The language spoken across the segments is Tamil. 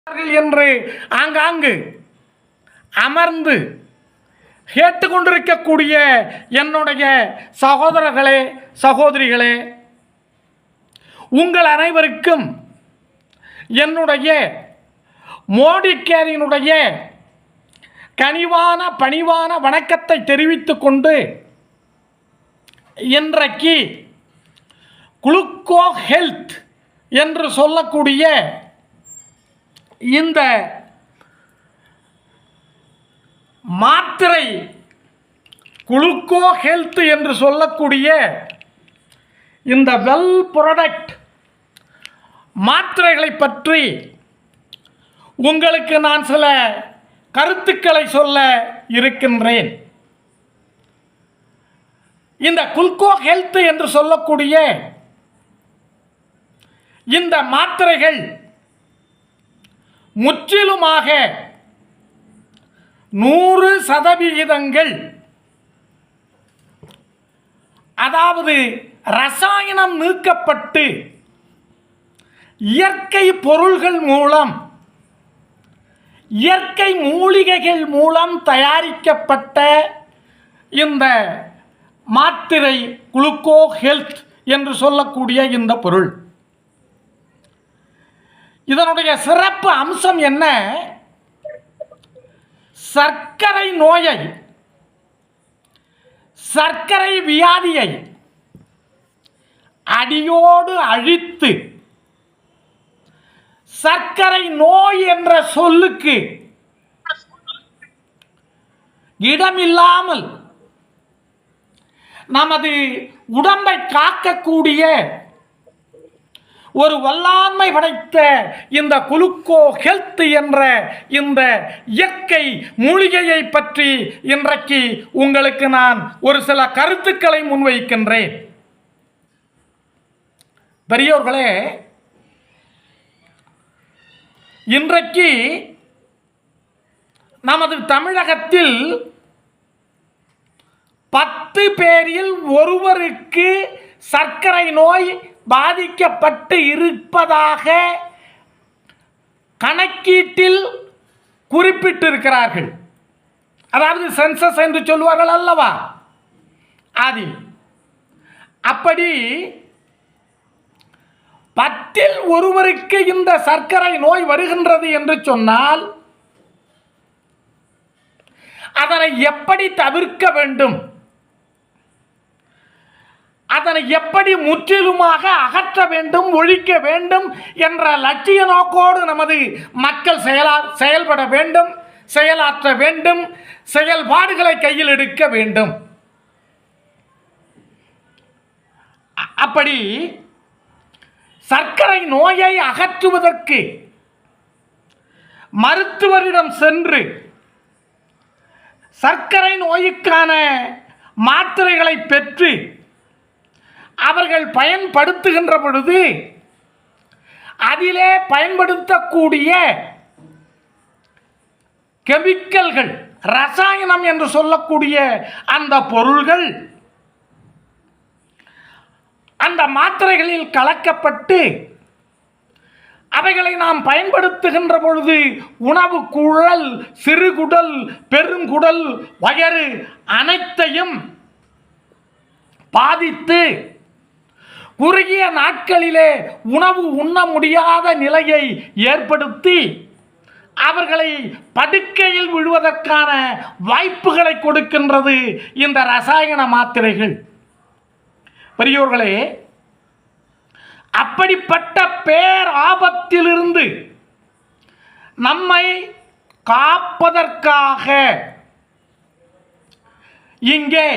என்று ஆங்காங்கு அமர்ந்து கேட்டுக்கொண்டிருக்கக்கூடிய என்னுடைய சகோதரர்களே சகோதரிகளே, உங்கள் அனைவருக்கும் என்னுடைய மோடி கேரினுடைய கனிவான பணிவான வணக்கத்தை தெரிவித்துக் கொண்டு இன்றைக்கு குளுக்கோ ஹெல்த் என்று சொல்லக்கூடிய இந்த மாத்திரை, குளுக்கோ ஹெல்த் என்று சொல்லக்கூடிய இந்த வெல் ப்ராடக்ட் மாத்திரைகளை பற்றி உங்களுக்கு நான் சில கருத்துக்களை சொல்ல இருக்கின்றேன். இந்த குளுக்கோ ஹெல்த் என்று சொல்லக்கூடிய இந்த மாத்திரைகள் முற்றிலுமாக 100%, அதாவது ரசாயனம் நீக்கப்பட்டு இயற்கை பொருள்கள் மூலம், இயற்கை மூலிகைகள் மூலம் தயாரிக்கப்பட்ட இந்த மாத்திரை குளுக்கோ ஹெல்த் என்று சொல்லக்கூடிய இந்த பொருள். இதனுடைய சிறப்பு அம்சம் என்ன? சர்க்கரை நோயை, சர்க்கரை வியாதியை அடியோடு அழித்து, சர்க்கரை நோய் என்ற சொல்லுக்கு இடமில்லாமல் நமது உடம்பை காக்கக்கூடிய ஒரு வல்லாண்மை படைத்த இந்த குளுக்கோ ஹெல்த் என்ற இந்த இயற்கை மூலிகையை பற்றி இன்றைக்கு உங்களுக்கு நான் ஒரு சில கருத்துக்களை முன்வைக்கின்றேன். பெரியோர்களே, இன்றைக்கு நமது தமிழகத்தில் 10 பேரில் ஒருவருக்கு சர்க்கரை நோய் பாதிக்கப்பட்டு இருப்பதாக கணக்கீட்டில் குறிப்பிட்டிருக்கிறார்கள். அதாவது சென்சஸ் என்று சொல்வார்கள் அல்லவா, அதில் அப்படி 10இல் ஒருவருக்கு இந்த சர்க்கரை நோய் வருகின்றது என்று சொன்னால் அதனை எப்படி தவிர்க்க வேண்டும், அதனை எப்படி முற்றிலுமாக அகற்ற வேண்டும், ஒழிக்க வேண்டும் என்ற லட்சிய நோக்கோடு நமது மக்கள் செயல்பட வேண்டும், செயலாற்ற வேண்டும், செயல்பாடுகளை கையில் எடுக்க வேண்டும். அப்படி சர்க்கரை நோயை அகற்றுவதற்கு மருத்துவரிடம் சென்று சர்க்கரை நோய்க்கான மாத்திரைகளை பெற்று அவர்கள் பயன்படுத்துகின்ற பொழுது அதிலே பயன்படுத்தக்கூடிய கெமிக்கல்கள், ரசாயனம் என்று சொல்லக்கூடிய அந்த பொருள்கள் அந்த மாத்திரைகளில் கலக்கப்பட்டு அவைகளை நாம் பயன்படுத்துகின்ற பொழுது உணவு குழல், சிறுகுடல், பெருங்குடல், வயிறு அனைத்தையும் பாதித்து குறுகிய நாட்களிலே உணவு உண்ண முடியாத நிலையை ஏற்படுத்தி அவர்களை படுக்கையில் விழுவதற்கான வாய்ப்புகளை கொடுக்கின்றது இந்த ரசாயன மாத்திரைகள். பெரியோர்களே, அப்படிப்பட்ட பேர் ஆபத்திலிருந்து நம்மை காப்பதற்காக இங்கே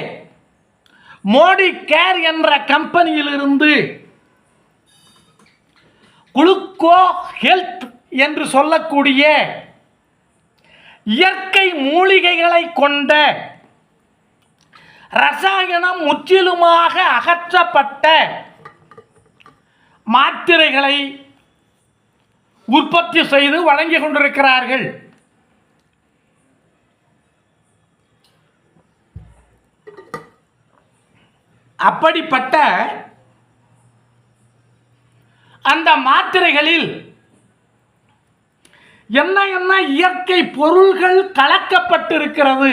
மோடி கேர் என்ற கம்பெனியிலிருந்து குளுக்கோ ஹெல்த் என்று சொல்லக்கூடிய இயற்கை மூலிகைகளை கொண்ட ரசாயனம் முற்றிலுமாக அகற்றப்பட்ட மாத்திரைகளை உற்பத்தி செய்து வழங்கிக் கொண்டிருக்கிறார்கள். அப்படிப்பட்ட அந்த மாத்திரைகளில் என்ன என்ன இயற்கை பொருள்கள் கலக்கப்பட்டிருக்கிறது,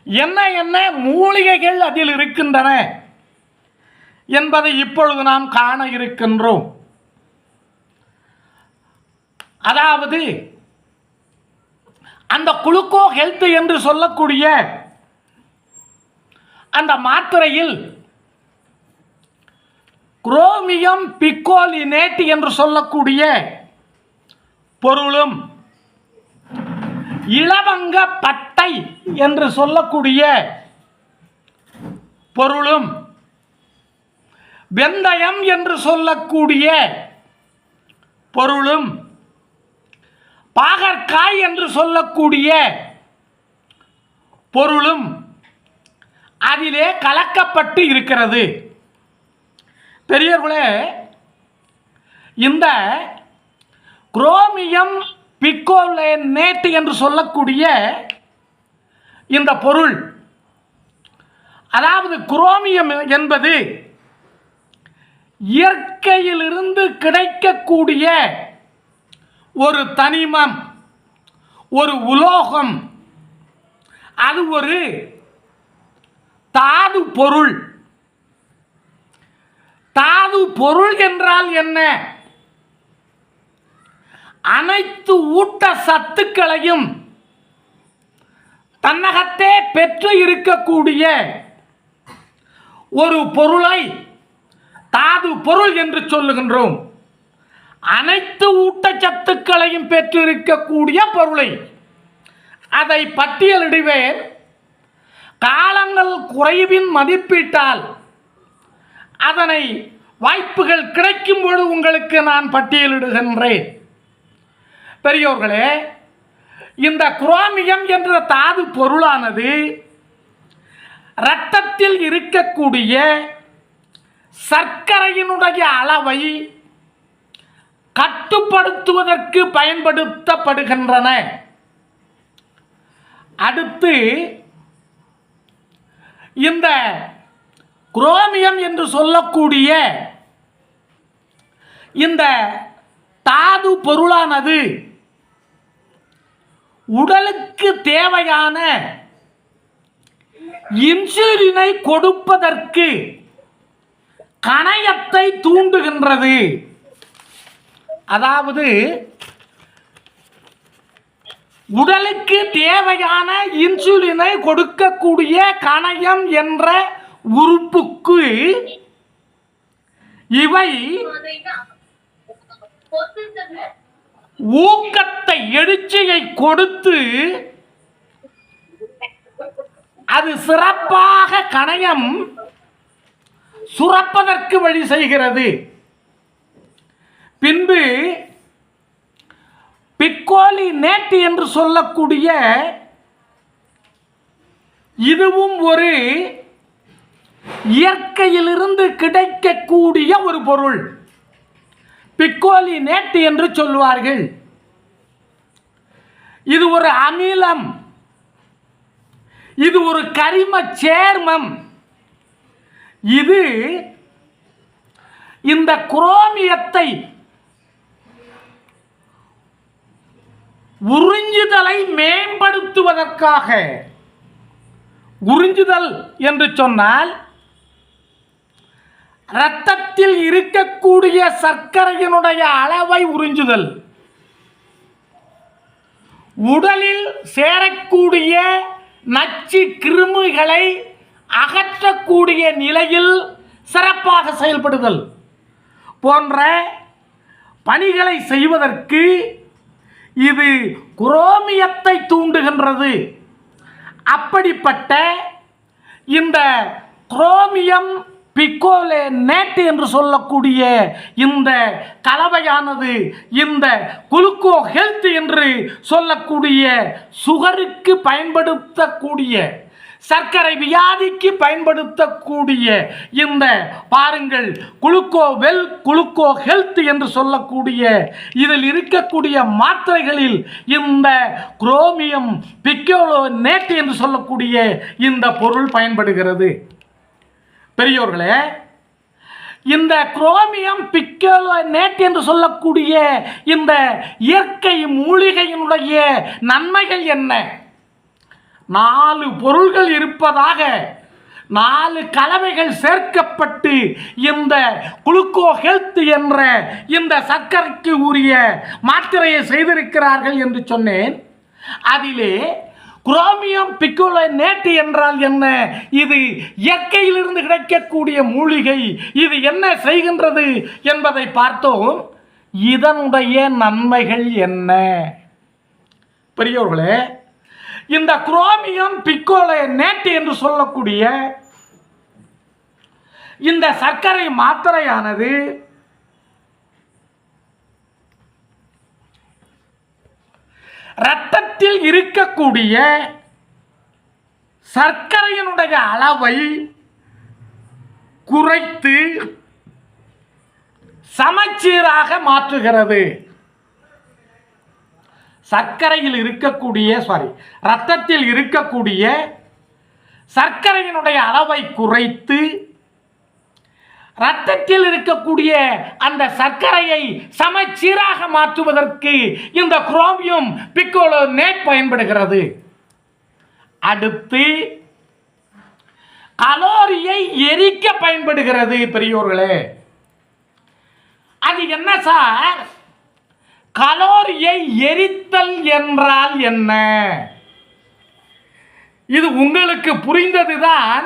என்ன என்ன மூலிகைகள் அதில் இருக்கின்றன என்பதை இப்பொழுது நாம் காண இருக்கின்றோம். அதாவது அந்த குளுக்கோ ஹெல்த் என்று சொல்லக்கூடிய அந்த மாத்திரையில் குரோமியம் பிக்கோலினேட் என்று சொல்லக்கூடிய பொருளும் இலவங்க பட்டை என்று சொல்லக்கூடிய பொருளும் வெந்தயம் என்று சொல்லக்கூடிய பொருளும் பாகற்காய் என்று சொல்லக்கூடிய பொருளும் அதிலே கலக்கப்பட்டு இருக்கிறது. பெரியவர்களே, இந்த குரோமியம் பிக்கோலினேட் என்று சொல்லக்கூடிய இந்த பொருள், அதாவது குரோமியம் என்பது இயற்கையிலிருந்து கிடைக்கக்கூடிய ஒரு தனிமம், ஒரு உலோகம், அது ஒரு தாது பொருள். தாது பொருள் என்றால் என்ன? அனைத்து ஊட்ட சத்துக்களையும் தன்னகத்தே பெற்று இருக்கக்கூடிய ஒரு பொருளை தாது பொருள் என்று சொல்லுகின்றோம். அனைத்து ஊட்டச்சத்துக்களையும் பெற்றிருக்கக்கூடிய பொருளை அதை பட்டியலிடுவேன். காலங்கள் குறைவின் மதிப்பீட்டால் அதனை வாய்ப்புகள் கிடைக்கும் பொழுது உங்களுக்கு நான் பட்டியலிடுகின்றேன். பெரியோர்களே, இந்த குரோமியம் என்ற தாது பொருளானது இரத்தத்தில் இருக்கக்கூடிய சர்க்கரையினுடைய அளவை கட்டுப்படுத்துவதற்கு பயன்படுத்தப்படுகின்றன. அடுத்து இந்த குரோமியம் என்று சொல்லக்கூடிய இந்த தாது பொருளானது உடலுக்கு தேவையான இன்சுலினை கொடுப்பதற்கு கணையத்தை தூண்டுகின்றது. அதாவது உடலுக்கு தேவையான இன்சுலினை கொடுக்கக்கூடிய கணையம் என்ற உறுப்புக்கு இவை ஊக்கத்தை, எழுச்சியை கொடுத்து அது சிறப்பாக கணையம் சுரப்பதற்கு வழி செய்கிறது. பின்பு பிக்கோலினேட் என்று சொல்லக்கூடிய இதுவும் ஒரு இயற்கையிலிருந்து கிடைக்கக்கூடிய ஒரு பொருள். பிக்கோலினேட் என்று சொல்வார்கள். இது ஒரு அமிலம், இது ஒரு கரிம சேர்மம். இது இந்த குரோமியத்தை உறிஞ்சுதலை மேம்படுத்துவதற்காக, உறிஞ்சுதல் என்று சொன்னால் இரத்தத்தில் இருக்கக்கூடிய சர்க்கரையினுடைய அளவை உறிஞ்சுதல், உடலில் சேரக்கூடிய நச்சு கிருமிகளை அகற்றக்கூடிய நிலையில் சிறப்பாக செயல்படுதல் போன்ற பணிகளை செய்வதற்கு இது குரோமியத்தை தூண்டுகின்றது. அப்படிப்பட்ட இந்த குரோமியம் பிக்கோலினேட் என்று சொல்லக்கூடிய இந்த கலவையானது இந்த குளுக்கோ ஹெல்த் என்று சொல்லக்கூடிய சுகருக்கு பயன்படுத்தக்கூடிய, சர்க்கரை வியாதிக்கு பயன்படுத்தக்கூடிய இந்த பாருங்கள் குளுக்கோ ஹெல்த் என்று சொல்லக்கூடிய இதில் இருக்கக்கூடிய மாத்திரைகளில் இந்த குரோமியம் பிக்கோலினேட் என்று சொல்லக்கூடிய இந்த பொருள் பயன்படுகிறது. பெரியோர்களே, இந்த குரோமியம் பிக்கோலேட் என்று சொல்லக்கூடிய இந்த இயற்கை மூலிகையினுடைய நன்மைகள் என்ன? 4 பொருள்கள் இருப்பதாக 4 கலவைகள் சேர்க்கப்பட்டு இந்த குளுக்கோ ஹெல்த் என்ற இந்த சர்க்கரைக்கு உரிய மாத்திரையை செய்திருக்கிறார்கள் என்று சொன்னேன். அதிலே குரோமியம் பிக்கோலேட் என்றால் என்ன? இது இயற்கையிலிருந்து கிடைக்கக்கூடிய மூலிகை. இது என்ன செய்கின்றது என்பதை பார்த்தோம். இதனுடைய நன்மைகள் என்ன? பெரியவர்களே, இந்த குரோமியம் பிக்கோலேட் என்று சொல்லக்கூடிய இந்த சர்க்கரை மாத்திரையானது இரத்தத்தில் இருக்கக்கூடிய சர்க்கரையினுடைய அளவை குறைத்து சமச்சீராக மாற்றுகிறது. இரத்தத்தில் இருக்கக்கூடிய சர்க்கரையினுடைய அளவை குறைத்து இரத்தத்தில் இருக்கக்கூடிய அந்த சர்க்கரையை சமச்சீராக மாற்றுவதற்கு இந்த குரோமியம் பிக்கோலேட் பயன்படுகிறது. அடுத்து கலோரியை எரிக்க பயன்படுகிறது. பெரியோர்களே, அது என்ன சார்? கலோரியை எரித்தல் என்றால் என்ன? இது உங்களுக்கு புரிந்ததுதான்.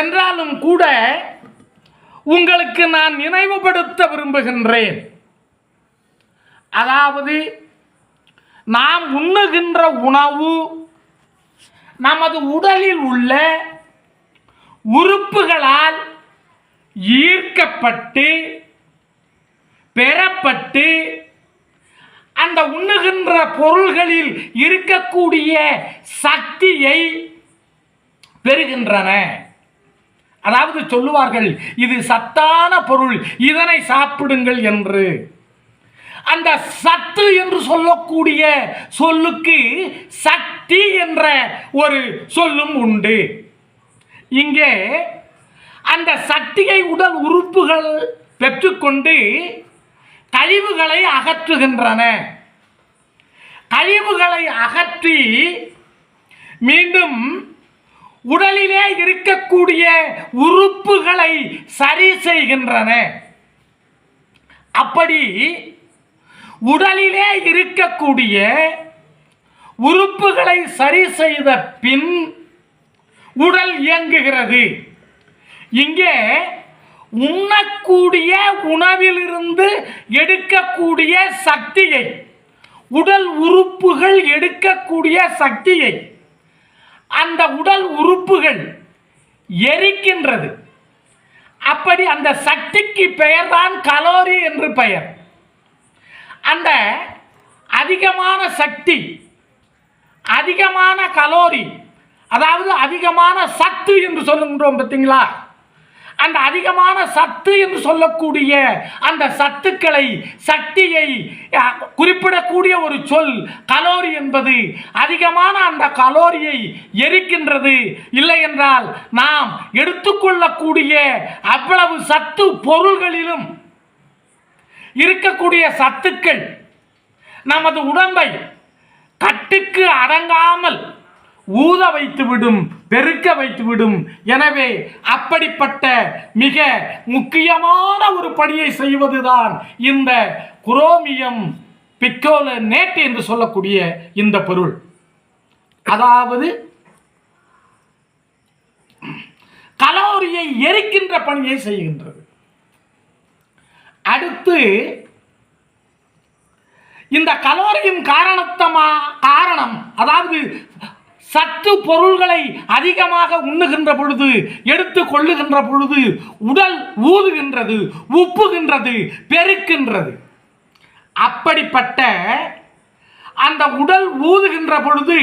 என்றாலும் கூட உங்களுக்கு நான் நினைவுபடுத்த விரும்புகின்றேன். அதாவது நாம் உண்ணுகின்ற உணவு நமது உடலில் உள்ள உறுப்புகளால் ஈர்க்கப்பட்டு பெறப்பட்டு அந்த உண்ணுகின்ற பொருள்களில் இருக்கக்கூடிய சக்தியை பெறுகின்றன. அதாவது சொல்லுவார்கள், இது சத்தான பொருள், இதனை சாப்பிடுங்கள் என்று. அந்த சத்து என்று சொல்லக்கூடிய சொல்லுக்கு சக்தி என்ற ஒரு சொல்லும் உண்டு. இங்கே அந்த சக்தியை உடல் உறுப்புகள் பெற்றுக்கொண்டு கழிவுகளை அகற்றுகின்றன. கழிவுகளை அகற்றி மீண்டும் உடலிலே இருக்கக்கூடிய உறுப்புகளை சரி செய்கின்றன. அப்படி உடலிலே இருக்கக்கூடிய உறுப்புகளை சரி செய்த பின் உடல் இயங்குகிறது. இங்கே உண்ணக்கூடிய உணவிலிருந்து எடுக்கக்கூடிய சக்தியை, உடல் உறுப்புகள் எடுக்கக்கூடிய சக்தியை அந்த உடல் உறுப்புகள் எரிக்கின்றது. அப்படி அந்த சக்திக்கு பெயர்தான் கலோரி என்று பெயர். அந்த அதிகமான சக்தி, அதிகமான கலோரி, அதாவது அதிகமான சத்து என்று சொல்லுகின்றோம் பார்த்தீங்களா? அந்த அதிகமான சத்து என்று சொல்லக்கூடிய அந்த சத்துக்களை, சக்தியை குறிப்பிடக்கூடிய ஒரு சொல் கலோரி என்பது. அதிகமான அந்த கலோரியை எரிக்கின்றது. இல்லை என்றால் நாம் எடுத்துக்கொள்ளக்கூடிய அவ்வளவு சத்து பொருள்களிலும் இருக்கக்கூடிய சத்துக்கள் நமது உடம்பை கட்டுக்கு அடங்காமல் ஊத வைத்துவிடும், பெருக்க வைத்துவிடும். எனவே அப்படிப்பட்ட மிக முக்கியமான ஒரு பணியை செய்வதுதான் இந்த குரோமியம் பிக்கோலேட் என்று சொல்லக்கூடிய இந்த பொருள். அதாவது கலோரியை எரிக்கின்ற பணியை செய்கின்றது. அடுத்து இந்த கலோரியின் காரணம், அதாவது சத்து பொருள்களை அதிகமாக உண்ணுகின்ற பொழுது, எடுத்து கொள்ளுகின்ற பொழுது உடல் ஊதுகின்றது, உப்புகின்றது, பெருக்கின்றது. அப்படிப்பட்ட அந்த உடல் ஊதுகின்ற பொழுது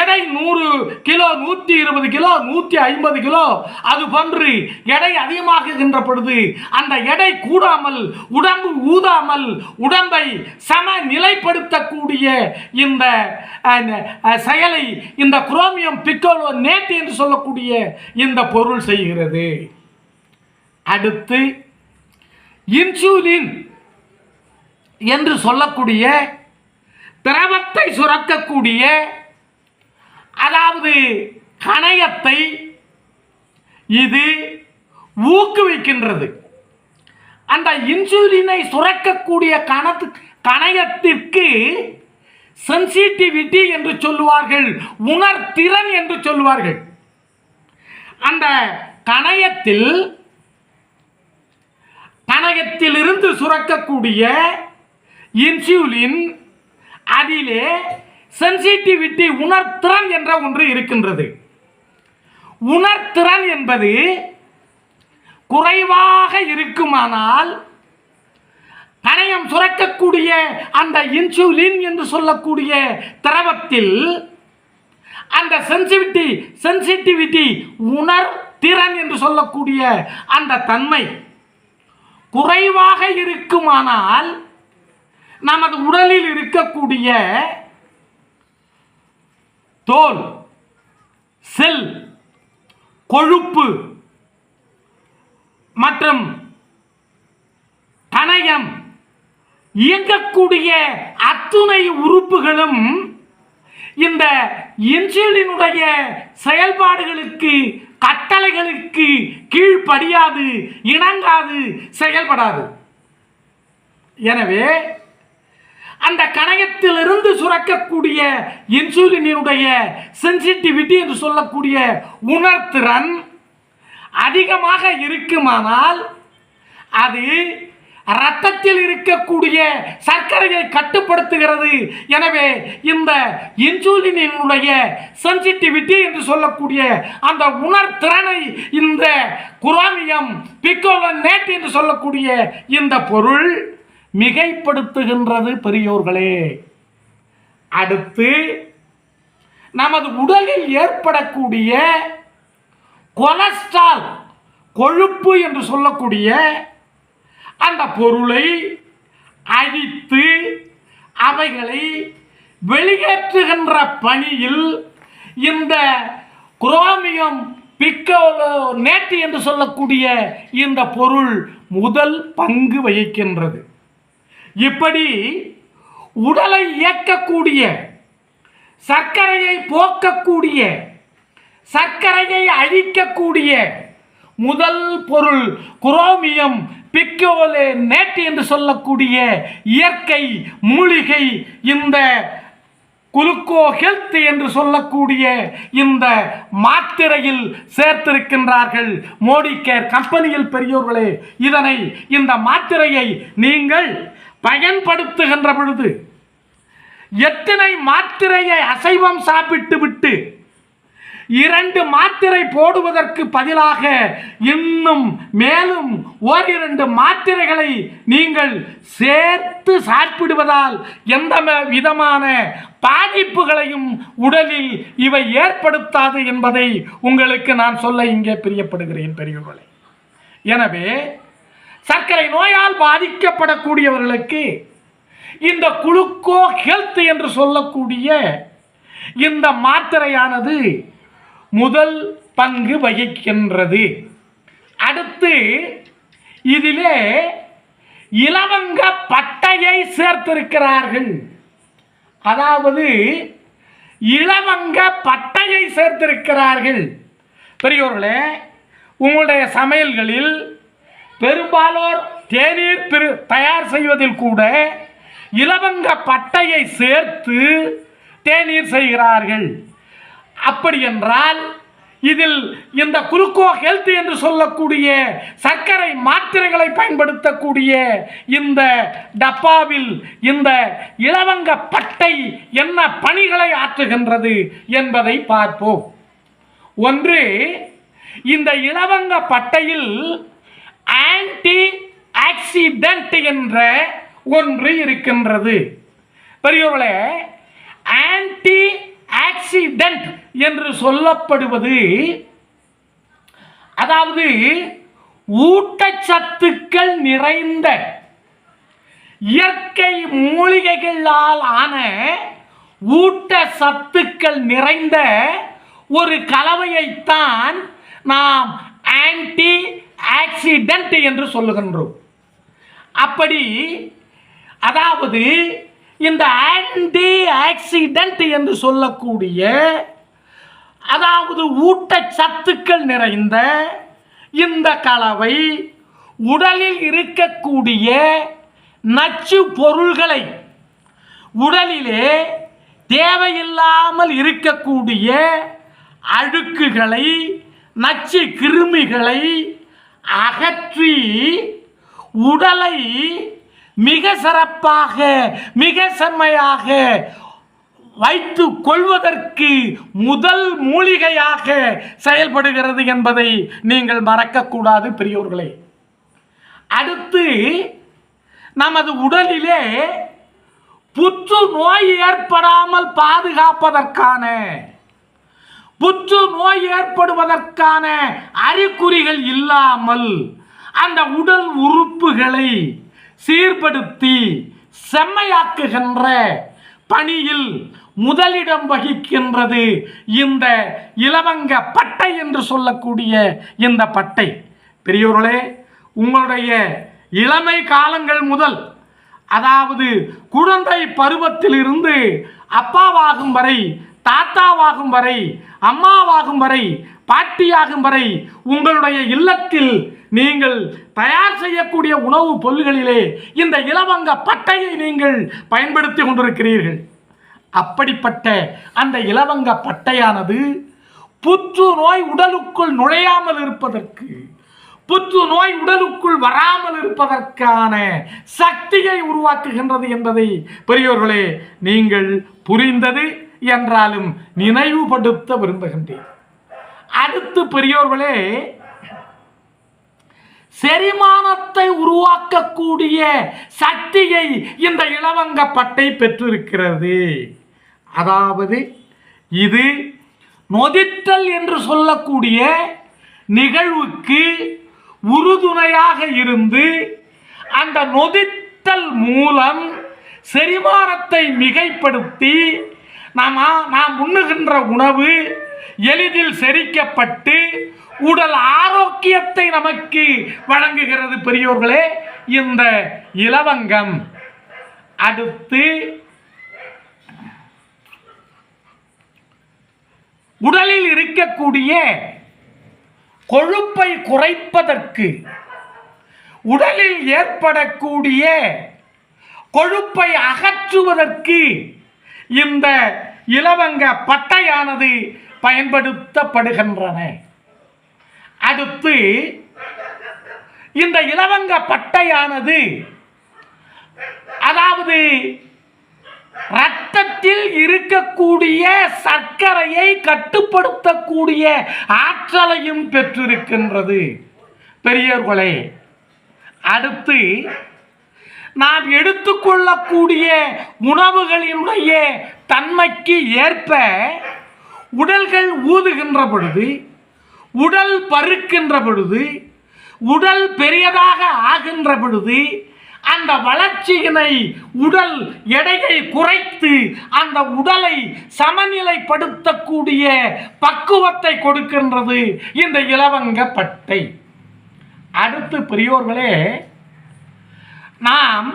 எடை 100 கிலோ, 120 கிலோ, 150 கிலோ, அது போன்று எடை அதிகமாகுகின்ற பொழுது அந்த எடை கூடாமல், உடம்பு ஊதாமல், உடம்பை சமநிலைப்படுத்தக்கூடிய இந்த செயலை இந்த குரோமியம் பிக்கோலேட் என்று சொல்லக்கூடிய இந்த பொருள் செய்கிறது. அடுத்து இன்சுலின் என்று சொல்லக்கூடிய திரவத்தை சுரக்கக்கூடிய, அதாவது கணையத்தை இது ஊக்குவிக்கின்றது. அந்த இன்சுலினை சுரக்கக்கூடிய கணையத்திற்கு சென்சிட்டிவிட்டி என்று சொல்லுவார்கள், உணர்திறன் என்று சொல்லுவார்கள். அந்த கணையத்திலிருந்து சுரக்கக்கூடிய இன்சுலின், அதிலே சென்சிட்டிவிட்டி உணர்திறன் என்ற ஒன்று இருக்கின்றது. உணர்திறன் என்பது குறைவாக இருக்குமானால் கணையம் சுரக்கக்கூடிய அந்த இன்சுலின் என்று சொல்லக்கூடிய திரவத்தில் அந்த சென்சிட்டிவிட்டி உணர்திறன் என்று சொல்லக்கூடிய அந்த தன்மை குறைவாக இருக்குமானால் நமது உடலில் இருக்கக்கூடிய தோல், செல், கொழுப்பு மற்றும் கணையம் இயங்கக்கூடிய அத்துணை உறுப்புகளும் இந்த இன்சுலினுடைய செயல்பாடுகளுக்கு, கட்டளைகளுக்கு கீழ்ப்படியாது, இணங்காது, செயல்படாது. எனவே அந்த கணையத்திலிருந்து சுரக்கக்கூடிய இன்சுலினுடைய சென்சிட்டிவிட்டி என்று சொல்லக்கூடிய உணர்திறன் அதிகமாக இருக்குமானால் அது இரத்தத்தில் இருக்கக்கூடிய சர்க்கரையை கட்டுப்படுத்துகிறது. எனவே இந்த இன்சுலினுடைய சென்சிட்டிவிட்டி என்று சொல்லக்கூடிய அந்த உணர்திறனை இந்த குரோமியம் பிக்கோலனேட் என்று சொல்லக்கூடிய இந்த பொருள் மிகைப்படுத்துகின்றது பெரியோர்களே. அடுத்து நமது உடலில் ஏற்படக்கூடிய கொலஸ்ட்ரால், கொழுப்பு என்று சொல்லக்கூடிய அந்த பொருளை அழித்து அவைகளை வெளியேற்றுகின்ற பணியில் இந்த குரோமியம் பிக்கோலனேட் என்று சொல்லக்கூடிய இந்த பொருள் முதல் பங்கு வகிக்கின்றது. இப்படி உடலை இயக்கக்கூடிய, சர்க்கரையை போக்கக்கூடிய, சர்க்கரையை அழிக்கக்கூடிய முதல் பொருள் குரோமியம் பிக்கோலனேட் என்று சொல்லக்கூடிய இயற்கை மூலிகை இந்த குளுக்கோ ஹெல்த் என்று சொல்லக்கூடிய இந்த மாத்திரையில் சேர்த்திருக்கின்றார்கள் மோடி கேர் கம்பெனியில். பெரியோர்களே, இந்த மாத்திரையை நீங்கள் பயன்படுத்துகின்ற பொழுது எத்தனை மாத்திரையை அசைவம் சாப்பிட்டு விட்டு 2 மாத்திரை போடுவதற்கு பதிலாக இன்னும் மேலும் ஓரிரண்டு மாத்திரைகளை நீங்கள் சேர்த்து சாப்பிடுவதால் எந்த விதமான பாதிப்புகளையும் உடலில் இவை ஏற்படுத்தாது என்பதை உங்களுக்கு நான் சொல்ல இங்கே பிரியப்படுகிறேன் பெரியவர்களே. எனவே சர்க்கரை நோயால் பாதிக்கப்படக்கூடியவர்களுக்கு இந்த குளுக்கோ ஹெல்த் என்று சொல்லக்கூடிய இந்த மாத்திரையானது முதல் பங்கு வகிக்கின்றது. அடுத்து இதிலே இலவங்க பட்டையை சேர்த்திருக்கிறார்கள். அதாவது இலவங்க பட்டையை சேர்த்திருக்கிறார்கள். பெரியோர்களே, உங்களுடைய சமையல்களில் பெரும்பாலோர் தேநீர் தயார் செய்வதில் கூட இலவங்க பட்டையை சேர்த்து தேநீர் செய்கிறார்கள். அப்படி என்றால் இதில் இந்த குளுக்கோ ஹெல்த் என்று சொல்லக்கூடிய சர்க்கரை மாத்திரைகளை பயன்படுத்தக்கூடிய இந்த டப்பாவில் இந்த இலவங்க பட்டை என்ன பணிகளை ஆற்றுகின்றது என்பதை பார்ப்போம். ஒன்று, இந்த இலவங்க பட்டையில் ஆன்டி ஆக்சிடென்ட் என்ற ஒன்று இருக்கின்றது. பெரியவர்களே, ஆன்டி ஆக்சிடென்ட் என்று சொல்லப்படுவது அதாவது ஊட்டச்சத்துக்கள் நிறைந்த இயற்கை மூலிகைகளால் ஆன ஊட்டச்சத்துக்கள் நிறைந்த ஒரு கலவையைத்தான் நாம் ஆன்டி ஆக்சிடென்ட் என்று சொல்லுகின்றோம். அப்படி அதாவது இந்த ஆன்டி ஆக்சிடென்ட் என்று சொல்லக்கூடிய அதாவது ஊட்டச்சத்துக்கள் நிறைந்த இந்த கலவை உடலில் இருக்கக்கூடிய நச்சு பொருள்களை, உடலிலே தேவையில்லாமல் இருக்கக்கூடிய அழுக்குகளை, நச்சு கிருமிகளை அகற்றி உடலை மிக சிறப்பாக, மிக செம்மையாக வைத்து கொள்வதற்கு முதல் மூலிகையாக செயல்படுகிறது என்பதை நீங்கள் மறக்கக்கூடாது பெரியோர்களே. அடுத்து நமது உடலிலே புற்றுநோய் ஏற்படாமல் பாதுகாப்பதற்கான, புற்றுநோய் ஏற்படுவதற்கான அறிகுறிகள் இல்லாமல் அந்த உடல் உறுப்புகளை சீர்படுத்தி செம்மையாக்குகின்ற பணியில் முதலிடம் வகிக்கின்றது இந்த இலவங்க பட்டை என்று சொல்லக்கூடிய இந்த பட்டை. பெரியோர்களே, உங்களுடைய இளமை காலங்கள் முதல், அதாவது குழந்தை பருவத்திலிருந்து அப்பாவாகும் வரை, தாத்தாவாகும் வரை, அம்மாவாகும் வரை, பாட்டியாகும் வரை உங்களுடைய இல்லத்தில் நீங்கள் தயார் செய்யக்கூடிய உணவுப் பொருள்களிலே இந்த இலவங்க பட்டையை நீங்கள் பயன்படுத்தி கொண்டிருக்கிறீர்கள். அப்படிப்பட்ட அந்த இலவங்க பட்டையானது புற்றுநோய் உடலுக்குள் நுழையாமல் இருப்பதற்கு, புற்றுநோய் உடலுக்குள் வராமல் இருப்பதற்கான சக்தியை உருவாக்குகின்றது என்பதை பெரியோர்களே நீங்கள் புரிந்தது என்றாலும் நினைவுபடுத்த விரும்புகின்றேன். அடுத்து பெரியோர்களே, செரிமானத்தை உருவாக்கக்கூடிய சக்தியை இந்த இலவங்க பட்டை பெற்றிருக்கிறது. அதாவது இது நொதித்தல் என்று சொல்லக்கூடிய நிகழ்வுக்கு உறுதுணையாக இருந்து அந்த நொதித்தல் மூலம் செரிமானத்தை மிகைப்படுத்தி நாம் உண்ணுகின்ற உணவு எளிதில் செரிக்கப்பட்டு உடல் ஆரோக்கியத்தை நமக்கு வழங்குகிறது பெரியோர்களே இந்த இலவங்கம். அடுத்து உடலில் இருக்கக்கூடிய கொழுப்பை குறைப்பதற்கு, உடலில் ஏற்படக்கூடிய கொழுப்பை அகற்றுவதற்கு இந்த இலவங்க பட்டையானது பயன்படுத்தப்படுகின்றன. அடுத்து இந்த இலவங்க பட்டையானது அதாவது இரத்தத்தில் இருக்கக்கூடிய சர்க்கரையை கட்டுப்படுத்தக்கூடிய ஆற்றலையும் பெற்றிருக்கின்றது பெரியவர்களே. அடுத்து நாம் எடுத்துக்கொள்ளக்கூடிய உணவுகளினுடைய தன்மைக்கு ஏற்ப உடல்கள் ஊதுகின்ற பொழுது, உடல் பருக்கின்ற பொழுது, உடல் பெரியதாக ஆகின்ற பொழுது அந்த வளர்ச்சியினை, உடல் எடையை குறைத்து அந்த உடலை சமநிலைப்படுத்தக்கூடிய பக்குவத்தை கொடுக்கின்றது இந்த இலவங்க பட்டை. அடுத்து பெரியோர்களே, நாம்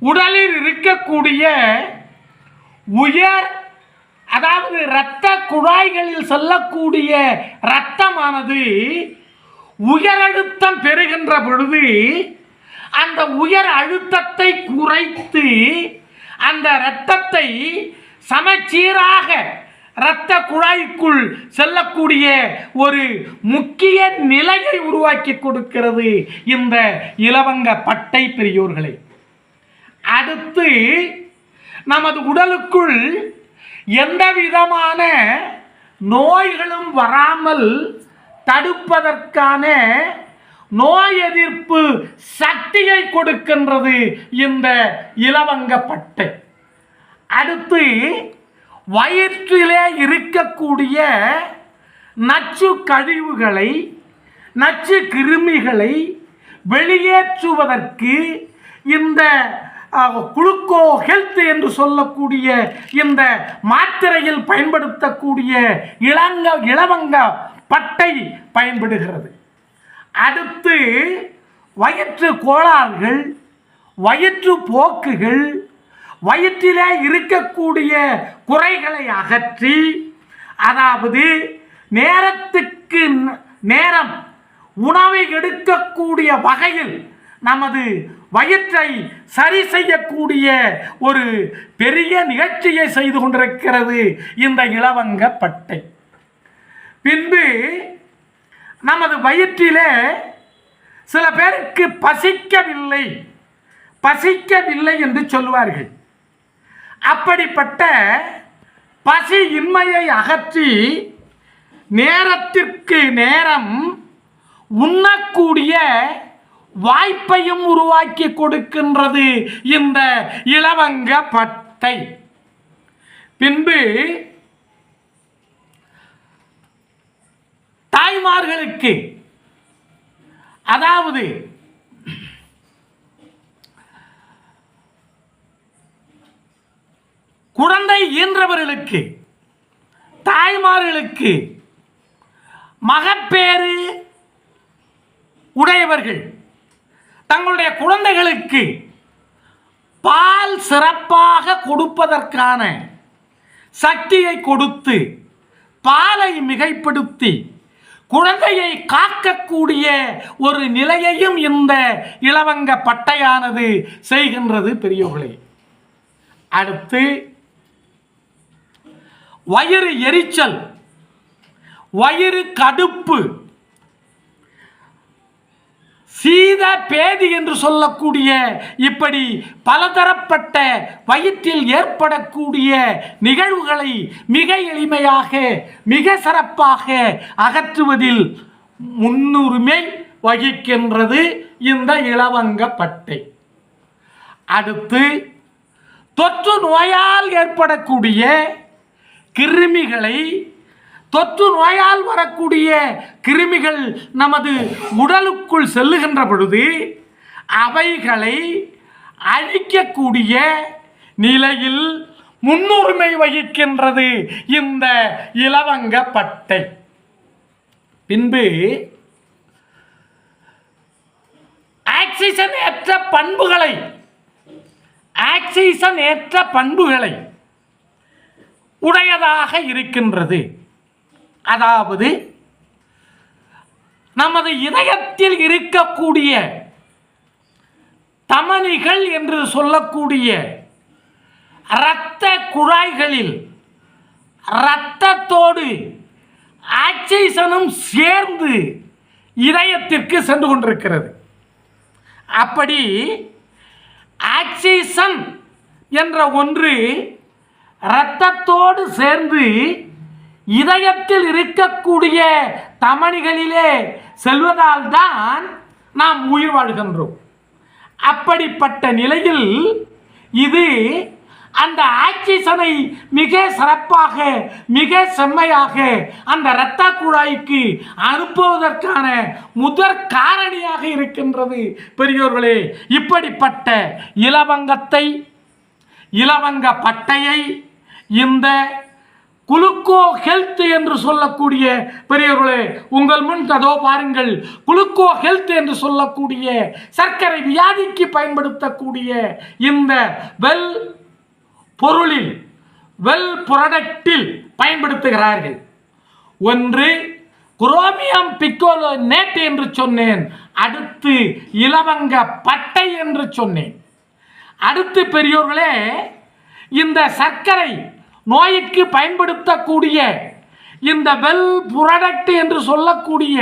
உடலில் இருக்கக்கூடிய உயர், அதாவது இரத்த குழாய்களில் செல்லக்கூடிய இரத்தமானது உயர் அழுத்தம் பெறுகின்ற பொழுது அந்த உயர் அழுத்தத்தை குறைத்து அந்த இரத்தத்தை சமச்சீராக இரத்த குழாய்க்குள் செல்லக்கூடிய ஒரு முக்கிய நிலையை உருவாக்கி கொடுக்கிறது இந்த இலவங்க பட்டை பெரியோர்களே. அடுத்து நமது உடலுக்குள் எந்த விதமான நோய்களும் வராமல் தடுப்பதற்கான நோய் எதிர்ப்பு சக்தியை கொடுக்கின்றது இந்த இலவங்க பட்டை. அடுத்து வயிற்றிலே இருக்கக்கூடிய நச்சு கழிவுகளை, நச்சு கிருமிகளை வெளியேற்றுவதற்கு இந்த குளுக்கோ ஹெல்த் என்று சொல்லக்கூடிய இந்த மாத்திரையில் பயன்படுத்தக்கூடிய இலவங்க பட்டை பயன்படுகிறது. அடுத்து வயிற்று கோளாறுகள், வயிற்று போக்குகள், வயிற்றிலே இருக்கக்கூடிய குறைகளை அகற்றி, அதாவது நேரத்துக்கு நேரம் உணவை எடுக்கக்கூடிய வகையில் நமது வயிற்றை சரி செய்யக்கூடிய ஒரு பெரிய நிகழ்ச்சியை செய்து கொண்டிருக்கிறது இந்த இலவங்க பட்டை. பின்பு நமது வயிற்றிலே சில பேருக்கு பசிக்கவில்லை என்று சொல்வார்கள். அப்படிப்பட்ட பசி இன்மையை அகற்றி நேரத்திற்கு நேரம் உண்ணக்கூடிய வாய்ப்பையும் உருவாக்கி கொடுக்கின்றது இந்த இலவங்க பட்டை. பின்பு தாய்மார்களுக்கு, அதாவது குழந்தை ஈன்றவர்களுக்கு, தாய்மார்களுக்கு, மகப்பேறு உடையவர்கள் தங்களுடைய குழந்தைகளுக்கு பால் சிறப்பாக கொடுப்பதற்கான சக்தியை கொடுத்து பாலை மிகைப்படுத்தி குழந்தையை காக்கக்கூடிய ஒரு நிலையையும் இந்த இலவங்க பட்டையானது செய்கின்றது பெரியவர்களே. அடுத்து வயிறு எரிச்சல், வயிறு கடுப்பு, சீத பேதி என்று சொல்லக்கூடிய இப்படி பலதரப்பட்ட வயிற்றில் ஏற்படக்கூடிய நிகழ்வுகளை மிக எளிமையாக மிக சிறப்பாக அகற்றுவதில் முன்னுரிமை வகிக்கின்றது இந்த இலவங்க பட்டை. அடுத்து தொற்று நோயால் ஏற்படக்கூடிய கிருமிகளை, தொற்று நோயால் வரக்கூடிய கிருமிகள் நமது உடலுக்குள் செல்லுகின்ற பொழுது அவைகளை அழிக்கக்கூடிய நிலையில் முன்னுரிமை வகிக்கின்றது இந்த இலவங்க பட்டை. பின்பு ஆக்சிஜன் ஏற்ற பண்புகளை உடையதாக இருக்கின்றது. அதாவது நமது இதயத்தில் இருக்கக்கூடிய தமனிகள் என்று சொல்லக்கூடிய இரத்த குழாய்களில் இரத்தத்தோடு ஆக்சிஜனும் சேர்ந்து இதயத்திற்கு சென்று கொண்டிருக்கிறது. அப்படி ஆக்சிஜன் என்ற ஒன்று இரத்தத்தோடு சேர்ந்து இதயத்தில் இருக்கக்கூடிய தமனிகளிலே செல்வதால் தான் நாம் உயிர் வாழ்கின்றோம். அப்படிப்பட்ட நிலையில் இது அந்த ஆக்சிஜனை மிக சிறப்பாக மிக செம்மையாக அந்த இரத்த குழாய்க்கு அனுப்புவதற்கான முதற் காரணியாக இருக்கின்றது பெரியோர்களே. இப்படிப்பட்ட இலவங்க பட்டையை இந்த குளுக்கோ ஹெல்த் என்று சொல்லக்கூடிய பெரியவர்களே, உங்கள் முன் அதோ பாருங்கள், குளுக்கோ ஹெல்த் என்று சொல்லக்கூடிய சர்க்கரை வியாதிக்கு பயன்படுத்தக்கூடிய இந்த வெல் ப்ராடக்டில் பயன்படுத்துகிறார்கள். ஒன்று குரோமியம் பிக்கோலோனேட் என்று சொன்னேன், அடுத்து இலவங்க பட்டை என்று சொன்னேன். அடுத்து பெரியோர்களே, இந்த சர்க்கரை நோய்க்கு பயன்படுத்தக்கூடிய இந்த வெல் ப்ராடக்ட் என்று சொல்லக்கூடிய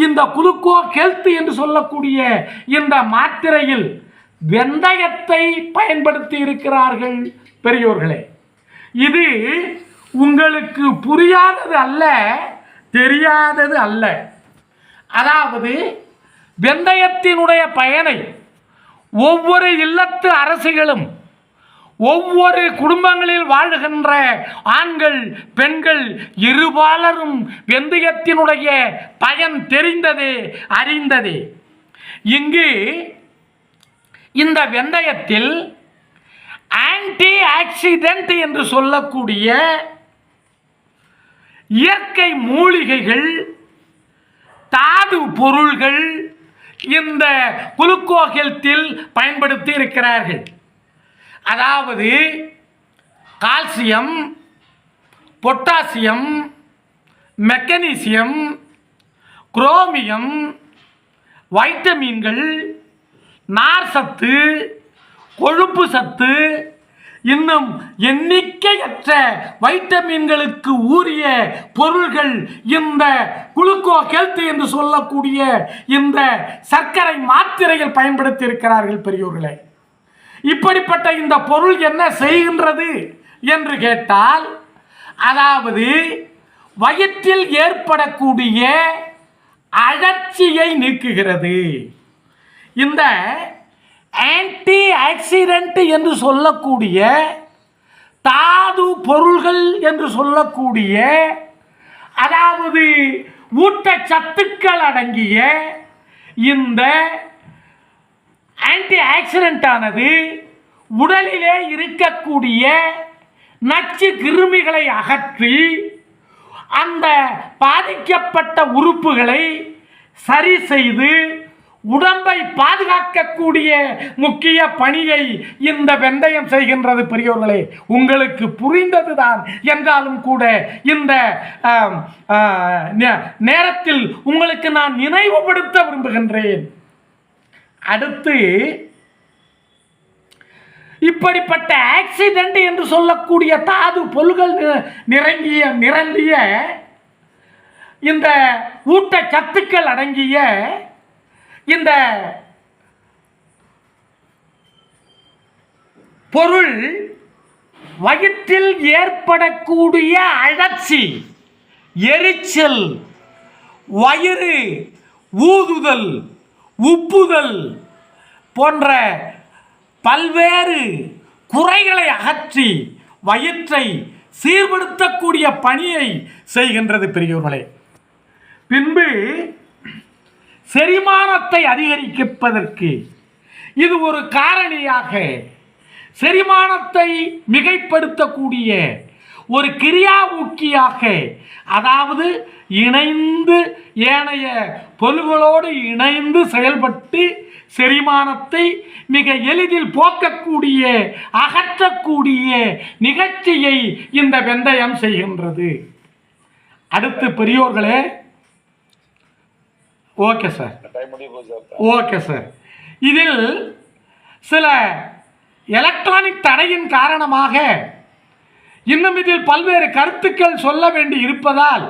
இந்த குளுக்கோ ஹெல்த் என்று சொல்லக்கூடிய இந்த மாத்திரையில் வெந்தயத்தை பயன்படுத்தி இருக்கிறார்கள் பெரியோர்களே. இது உங்களுக்கு புரியாதது அல்ல, தெரியாதது அல்ல. அதாவது வெந்தயத்தினுடைய பயனை ஒவ்வொரு இல்லத்து அரசிகளும் ஒவ்வொரு குடும்பங்களில் வாழுகின்ற ஆண்கள் பெண்கள் இருபாலரும் வெந்தயத்தினுடைய பயன் தெரிந்ததே அறிந்ததே. இங்கு இந்த வெந்தயத்தில் ஆன்டி ஆக்சிடென்ட் என்று சொல்லக்கூடிய இயற்கை மூலிகைகள் தாது பொருள்கள் இந்த குளுக்கோ ஹெல்த்தில் பயன்படுத்தி இருக்கிறார்கள். அதாவது கால்சியம், பொட்டாசியம், மெக்னீசியம், குரோமியம், வைட்டமின்கள், நார் சத்து, கொழுப்பு சத்து, இன்னும் எண்ணிக்கையற்ற வைட்டமின்களுக்கு உரிய பொருள்கள் இந்த குளுக்கோ ஹெல்த் என்று சொல்லக்கூடிய இந்த சர்க்கரை மாத்திரைகள் பயன்படுத்தி இருக்கிறார்கள் பெரியோர்களே. இப்படிப்பட்ட இந்த பொருள் என்ன செய்கின்றது என்று கேட்டால், அதாவது வயிற்றில் ஏற்படக்கூடிய அழற்சியை நீக்குகிறது. இந்த ஆன்டி ஆக்சிடென்ட் என்று சொல்லக்கூடிய தாது பொருள்கள் என்று சொல்லக்கூடிய, அதாவது ஊட்டச்சத்துக்கள் அடங்கிய இந்த ஆன்டி ஆக்சிடென்ட் ஆனது உடலிலே இருக்கக்கூடிய நச்சு கிருமிகளை அகற்றி அந்த பாதிக்கப்பட்ட உறுப்புகளை சரி செய்து உடம்பை பாதுகாக்கக்கூடிய முக்கிய பணியை இந்த வெந்தயம் செய்கின்றது பெரியோர்களே. உங்களுக்கு புரிந்ததுதான் என்றாலும் கூட இந்த நேரத்தில் உங்களுக்கு நான் நினைவுபடுத்த விரும்புகின்றேன். அடுத்து, இப்படிப்பட்ட ஆக்சிடென்ட் என்று சொல்லக்கூடிய தாது பொருள்கள் நிரம்பிய இந்த ஊட்டச்சத்துக்கள் அடங்கிய இந்த பொருள் வயிற்றில் ஏற்படக்கூடிய அழற்சி, எரிச்சல், வயிறு ஊதுதல், உப்புதல் போன்ற பல்வேறு குறைகளை அகற்றி வயிற்றை சீர்படுத்தக்கூடிய பணியை செய்கின்றது பெரியோர்களே. பின்பு செரிமானத்தை அதிகரிப்பதற்கு இது ஒரு காரணியாக, செரிமானத்தை மிகைப்படுத்தக்கூடிய ஒரு கிரியா ஊக்கியாக, அதாவது இணைந்து ஏனைய பொருள்களோடு இணைந்து செயல்பட்டு செரிமானத்தை மிக எளிதில் போக்கக்கூடிய அகற்றக்கூடிய நிகழ்ச்சியை இந்த வெந்தயம் செய்கின்றது. அடுத்து பெரியோர்களே, ஓகே சார், ஓகே சார், இதில் சில எலக்ட்ரானிக் தடையின் காரணமாக இன்னும் இதில் பல்வேறு கருத்துக்கள் சொல்ல வேண்டி இருப்பதால்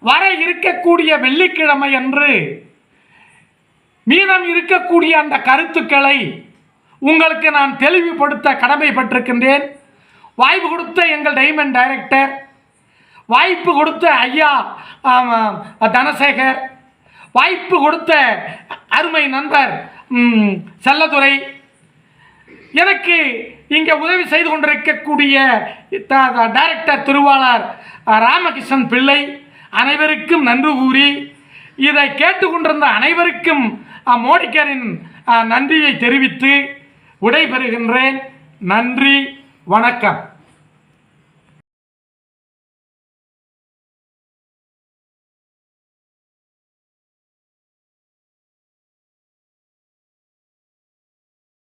வர இருக்கக்கூடிய வெள்ளிக்கிழமை அன்று மீதம் இருக்கக்கூடிய அந்த கருத்துக்களை உங்களுக்கு நான் தெளிவுபடுத்த கடமைப்பட்டிருக்கின்றேன். வாய்ப்பு கொடுத்த எங்கள் டைமண்ட் டைரக்டர், வாய்ப்பு கொடுத்த ஐயா தனசேகர், வாய்ப்பு கொடுத்த அருமை நண்பர் செல்லதுரை, எனக்கு இங்கே உதவி செய்து கொண்டிருக்கக்கூடிய டைரக்டர் திருவாளர் ராமகிருஷ்ணன் பிள்ளை, அனைவருக்கும் நன்றி கூறி இதை கேட்டுக்கொண்டிருந்த அனைவருக்கும் மோடிக்கரின் நன்றியை தெரிவித்து விடைபெறுகின்றேன். நன்றி, வணக்கம்.